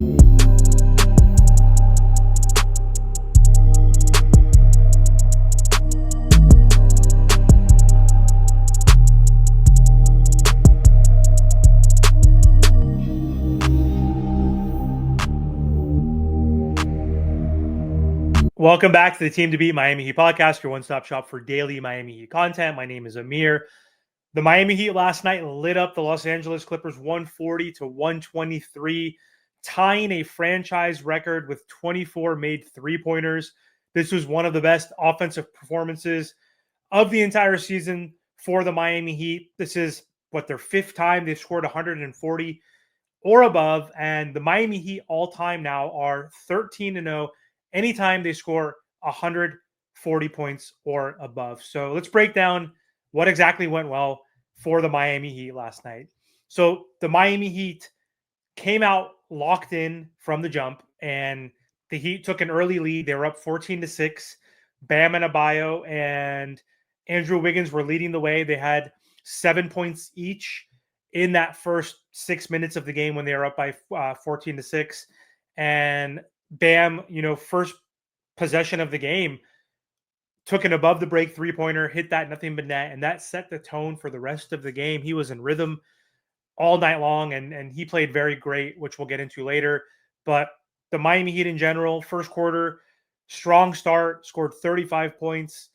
Welcome back to the Team to Beat Miami Heat podcast, your one-stop shop for daily Miami Heat content. My name is Amir. The Miami Heat last night lit up the Los Angeles Clippers 140 to 123, tying a franchise record with 24 made three-pointers. This was one of the best offensive performances of the entire season for the Miami Heat. This is their fifth time they've scored 140 or above, and the Miami Heat all-time now are 13-0 anytime they score 140 points or above. So let's break down what exactly went well for the Miami Heat last night. So the Miami Heat came out locked in from the jump, and the Heat took an early lead. They were up 14-6. Bam and Adebayo and Andrew Wiggins were leading the way. They had 7 points each in that first 6 minutes of the game when they were up by 14-6. And Bam, first possession of the game, took an above the break three-pointer, hit that nothing but net, and that set the tone for the rest of the game. He was in rhythm all night long, and he played very great, which we'll get into later. But the Miami Heat in general, first quarter, strong start, scored 35 points.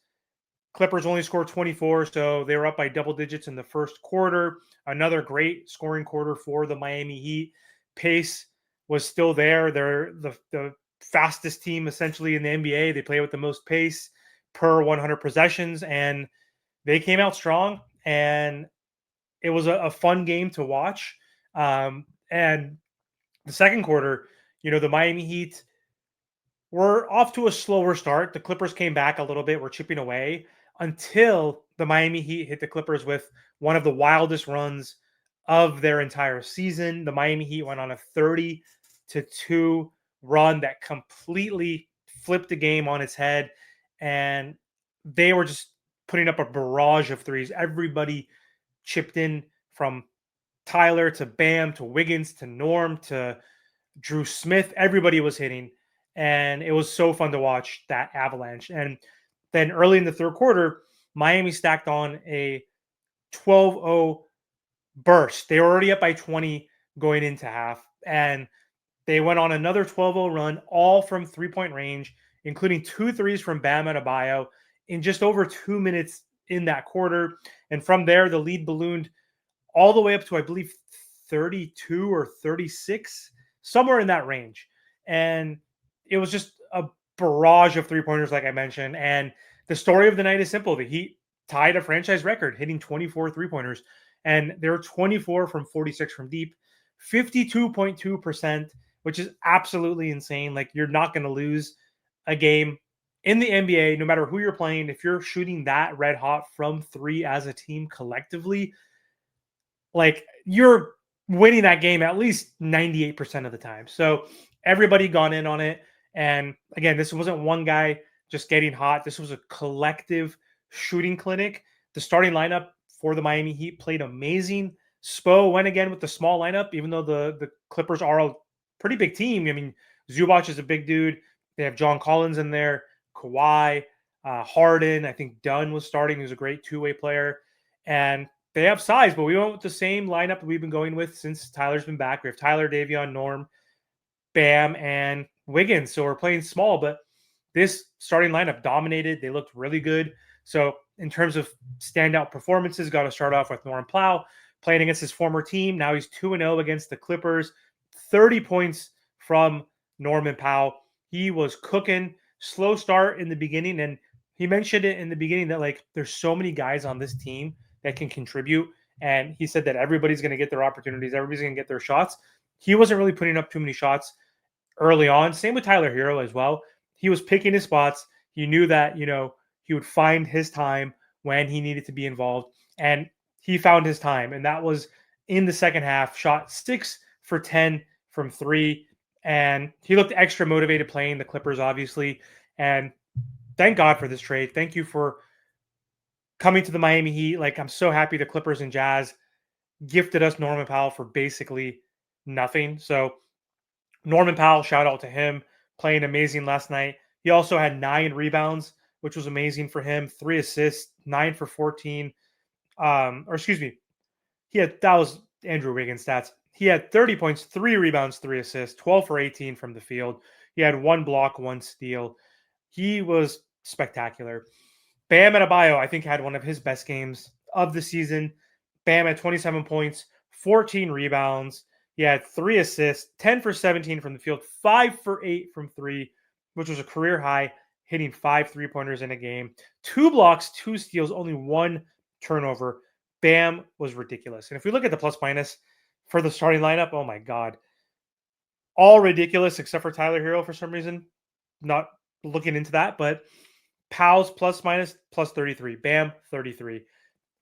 Clippers only scored 24, so they were up by double digits in the first quarter. Another great scoring quarter for the Miami Heat. Pace was still there. They're the fastest team essentially in the NBA. They play with the most pace per 100 possessions, and they came out strong. And it was a fun game to watch. And the second quarter, the Miami Heat were off to a slower start. The Clippers came back a little bit, were chipping away until the Miami Heat hit the Clippers with one of the wildest runs of their entire season. The Miami Heat went on a 30-2 run that completely flipped the game on its head, and they were just putting up a barrage of threes. Everybody chipped in, from Tyler to Bam to Wiggins to Norm to Drew Smith. Everybody was hitting, and it was so fun to watch that avalanche. And then early in the third quarter, Miami stacked on a 12-0 burst. They were already up by 20 going into half, and they went on another 12-0 run, all from three-point range, including 2 threes from Bam Adebayo in just over 2 minutes in that quarter. And from there, the lead ballooned all the way up to, I believe, 32 or 36, somewhere in that range. And it was just a barrage of three-pointers, like I mentioned. And the story of the night is simple. The Heat tied a franchise record, hitting 24 three-pointers. And they were 24 from 46 from deep, 52.2%, which is absolutely insane. Like, you're not going to lose a game in the NBA, no matter who you're playing. If you're shooting that red hot from three as a team collectively, like, you're winning that game at least 98% of the time. So everybody gone in on it. And again, this wasn't one guy just getting hot. This was a collective shooting clinic. The starting lineup for the Miami Heat played amazing. Spo went again with the small lineup, even though the Clippers are a pretty big team. I mean, Zubac is a big dude. They have John Collins in there, Kawhi, Harden. I think Dunn was starting, who's a great two-way player. And they have size, but we went with the same lineup that we've been going with since Tyler's been back. We have Tyler, Davion, Norm, Bam, and Wiggins. So we're playing small, but this starting lineup dominated. They looked really good. So in terms of standout performances, got to start off with Norm Powell playing against his former team. Now he's 2-0 against the Clippers. 30 points from Norman Powell. He was cooking. Slow start in the beginning, and he mentioned it in the beginning that, like, there's so many guys on this team that can contribute. And he said that everybody's going to get their opportunities. Everybody's going to get their shots. He wasn't really putting up too many shots early on. Same with Tyler Herro as well. He was picking his spots. He knew that, he would find his time when he needed to be involved. And he found his time. And that was in the second half. Shot 6 for 10 from 3. And he looked extra motivated playing the Clippers, obviously. And thank God for this trade. Thank you for coming to the Miami Heat. Like, I'm so happy the Clippers and Jazz gifted us Norman Powell for basically nothing. So Norman Powell, shout out to him, playing amazing last night. He also had 9 rebounds, which was amazing for him. 3 assists, 9 for 14. Or excuse me, that was Andrew Wiggins' stats. He had 30 points, 3 rebounds, 3 assists, 12 for 18 from the field. He had 1 block, 1 steal. He was spectacular. Bam Adebayo, I think, had one of his best games of the season. Bam had 27 points, 14 rebounds. He had 3 assists, 10 for 17 from the field, 5 for 8 from 3, which was a career high, hitting 5 3-pointers in a game. 2 blocks, 2 steals, only 1 turnover. Bam was ridiculous. And if we look at the plus minus for the starting lineup, oh my God. All ridiculous except for Tyler Herro for some reason. Not looking into that, but Powell's plus minus plus 33. Bam, 33.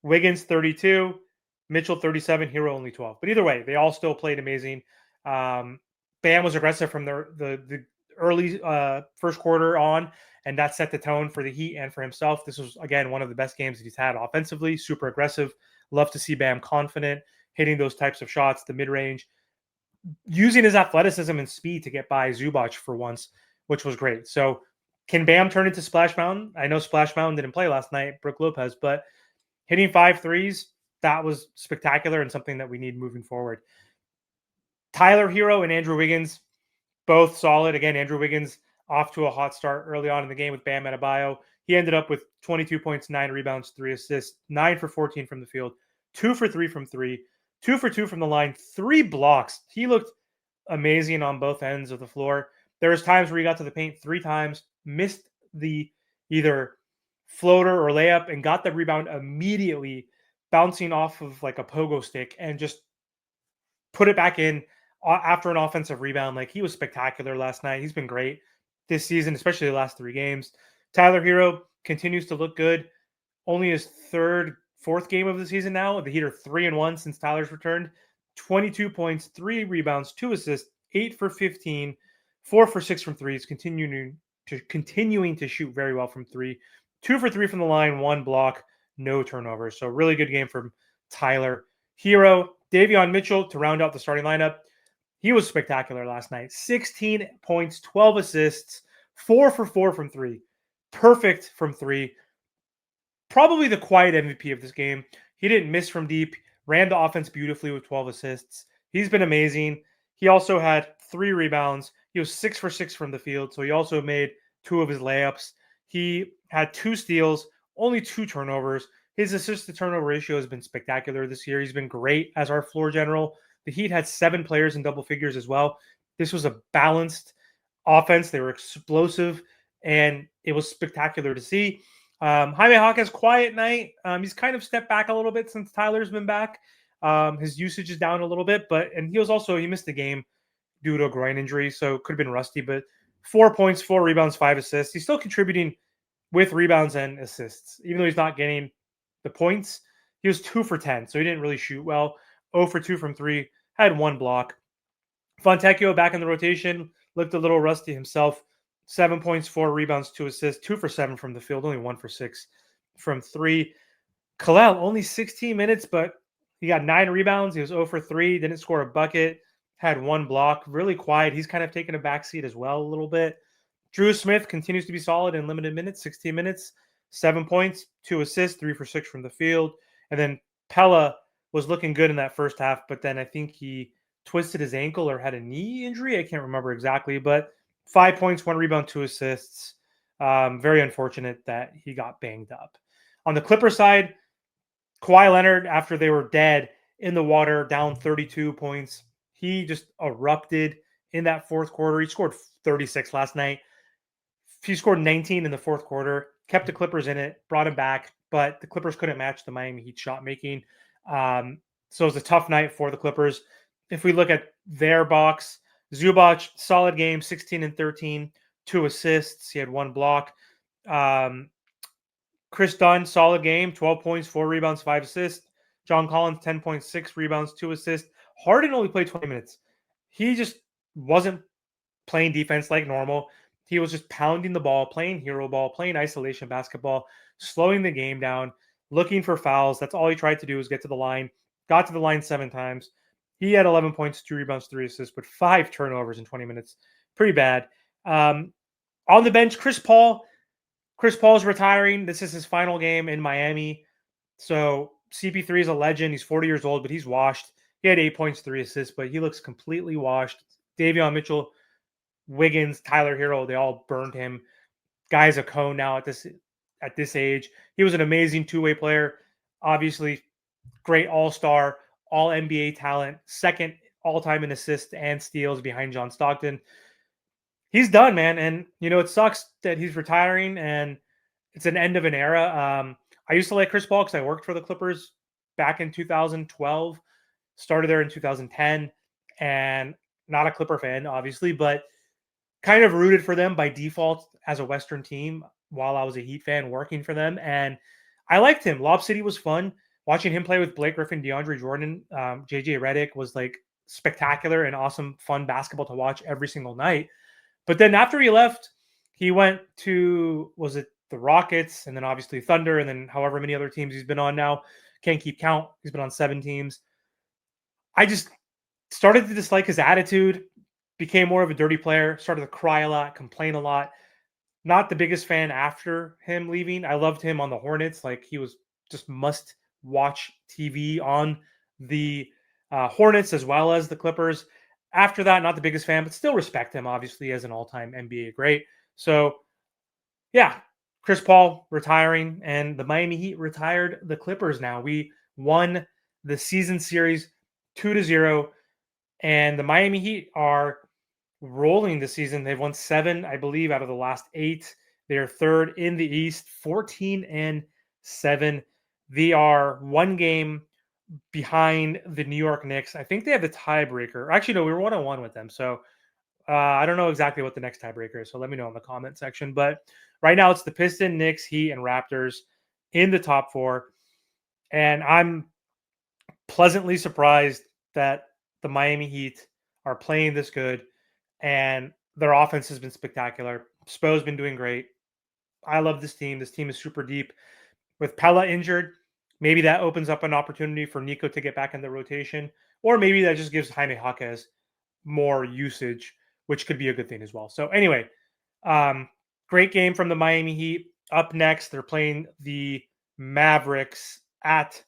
Wiggins, 32. Mitchell, 37. Herro, only 12. But either way, they all still played amazing. Bam was aggressive from the early first quarter on, and that set the tone for the Heat and for himself. This was, again, one of the best games that he's had offensively. Super aggressive. Love to see Bam confident, hitting those types of shots, the mid-range, using his athleticism and speed to get by Zubac for once, which was great. So can Bam turn into Splash Mountain? I know Splash Mountain didn't play last night, Brook Lopez, but hitting 5 threes, that was spectacular and something that we need moving forward. Tyler Herro and Andrew Wiggins, both solid. Again, Andrew Wiggins off to a hot start early on in the game with Bam Adebayo. He ended up with 22 points, 9 rebounds, 3 assists, 9 for 14 from the field, 2 for 3 from 3, 2 for 2 from the line, 3 blocks. He looked amazing on both ends of the floor. There was times where he got to the paint 3 times, missed the either floater or layup, and got the rebound immediately, bouncing off of like a pogo stick and just put it back in after an offensive rebound. Like, he was spectacular last night. He's been great this season, especially the last 3 games. Tyler Herro continues to look good. Only his fourth game of the season now. The Heat are 3-1 since Tyler's returned. 22 points, 3 rebounds, 2 assists, 8 for 15, 4 for 6 from threes, continuing to shoot very well from 3. 2 for 3 from the line, 1 block, no turnovers. So really good game from Tyler Herro. Davion Mitchell to round out the starting lineup. He was spectacular last night. 16 points, 12 assists, 4 for 4 from 3. Perfect from 3. Probably the quiet MVP of this game. He didn't miss from deep, ran the offense beautifully with 12 assists. He's been amazing. He also had 3 rebounds. He was 6 for 6 from the field, so he also made 2 of his layups. He had 2 steals, only 2 turnovers. His assist to turnover ratio has been spectacular this year. He's been great as our floor general. The Heat had 7 players in double figures as well. This was a balanced offense. They were explosive, and it was spectacular to see. Jaime Jaquez's quiet night. He's kind of stepped back a little bit since Tyler's been back. His usage is down a little bit, and he missed the game due to a groin injury, so could have been rusty. But 4 points, 4 rebounds, 5 assists. He's still contributing with rebounds and assists, even though he's not getting the points. He was 2 for 10, so he didn't really shoot well. 0 for 2 from 3, had 1 block. Fontecchio back in the rotation, looked a little rusty himself. 7 points, 4 rebounds, 2 assists, 2 for 7 from the field, only 1 for 6 from 3. Kalel, only 16 minutes, but he got 9 rebounds. He was 0 for 3, didn't score a bucket, had 1 block, really quiet. He's kind of taken a backseat as well a little bit. Drew Smith continues to be solid in limited minutes, 16 minutes, 7 points, 2 assists, 3 for 6 from the field. And then Pella was looking good in that first half, but then I think he twisted his ankle or had a knee injury. I can't remember exactly, but 5 points, 1 rebound, 2 assists. Very unfortunate that he got banged up. On the Clipper side, Kawhi Leonard, after they were dead in the water, down 32 points, he just erupted in that fourth quarter. He scored 36 last night. He scored 19 in the fourth quarter, kept the Clippers in it, brought him back, but the Clippers couldn't match the Miami Heat shot making. So it was a tough night for the Clippers. If we look at their box, Zubac, solid game, 16 and 13, 2 assists. He had 1 block. Chris Dunn, solid game, 12 points, 4 rebounds, 5 assists. John Collins, 10.6 rebounds, 2 assists. Harden only played 20 minutes. He just wasn't playing defense like normal. He was just pounding the ball, playing hero ball, playing isolation basketball, slowing the game down, looking for fouls. That's all he tried to do was get to the line. Got to the line 7 times. He had 11 points, 2 rebounds, 3 assists, but 5 turnovers in 20 minutes. Pretty bad. On the bench, Chris Paul. Chris Paul's retiring. This is his final game in Miami. So CP3 is a legend. He's 40 years old, but he's washed. He had 8 points, 3 assists, but he looks completely washed. Davion Mitchell, Wiggins, Tyler Herro, they all burned him. Guy's a cone now at this age. He was an amazing two-way player. Obviously, great all-star, all NBA talent, second all-time in assists and steals behind John Stockton. He's done, man. And, it sucks that he's retiring and it's an end of an era. I used to like Chris Paul because I worked for the Clippers back in 2012, started there in 2010, and not a Clipper fan, obviously, but kind of rooted for them by default as a Western team while I was a Heat fan working for them. And I liked him. Lob City was fun. Watching him play with Blake Griffin, DeAndre Jordan, JJ Redick was like spectacular and awesome, fun basketball to watch every single night. But then after he left, he went to, was it the Rockets, and then obviously Thunder, and then however many other teams he's been on now. Can't keep count. He's been on 7 teams. I just started to dislike his attitude, became more of a dirty player, started to cry a lot, complain a lot. Not the biggest fan after him leaving. I loved him on the Hornets. Like, he was just must watch TV on the Hornets as well as the Clippers. After that, not the biggest fan, but still respect him, obviously, as an all-time NBA great. So, yeah, Chris Paul retiring, and the Miami Heat retired the Clippers now. We won the season series 2-0, and the Miami Heat are rolling this season. They've won 7, I believe, out of the last 8. They're third in the East, 14-7. They are 1 game behind the New York Knicks. I think they have the tiebreaker. Actually, no, we were 1-1 with them. So I don't know exactly what the next tiebreaker is. So let me know in the comment section. But right now it's the Pistons, Knicks, Heat, and Raptors in the top 4. And I'm pleasantly surprised that the Miami Heat are playing this good. And their offense has been spectacular. Spo's been doing great. I love this team. This team is super deep. With Pella injured, maybe that opens up an opportunity for Nico to get back in the rotation. Or maybe that just gives Jaime Jaquez more usage, which could be a good thing as well. So anyway, great game from the Miami Heat. Up next, they're playing the Mavericks at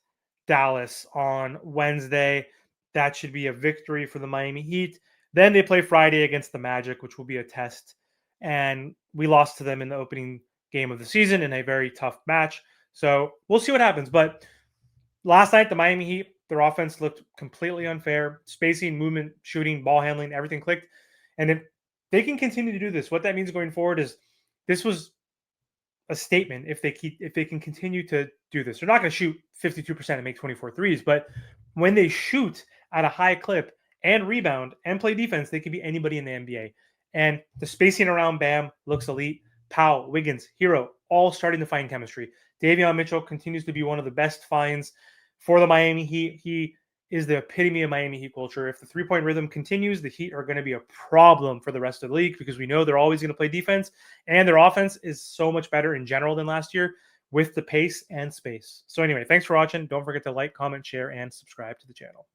Dallas on Wednesday. That should be a victory for the Miami Heat. Then they play Friday against the Magic, which will be a test. And we lost to them in the opening game of the season in a very tough match. So we'll see what happens. But last night, the Miami Heat, their offense looked completely unfair. Spacing, movement, shooting, ball handling, everything clicked. And if they can continue to do this, what that means going forward is this was a statement if they can continue to do this. They're not going to shoot 52% and make 24 threes, but when they shoot at a high clip and rebound and play defense, they can be anybody in the NBA. And the spacing around Bam looks elite. Powell, Wiggins, Herro, all starting to find chemistry. Davion Mitchell continues to be one of the best finds for the Miami Heat. He is the epitome of Miami Heat culture. If the three-point rhythm continues, the Heat are going to be a problem for the rest of the league because we know they're always going to play defense, and their offense is so much better in general than last year with the pace and space. So anyway, thanks for watching. Don't forget to like, comment, share, and subscribe to the channel.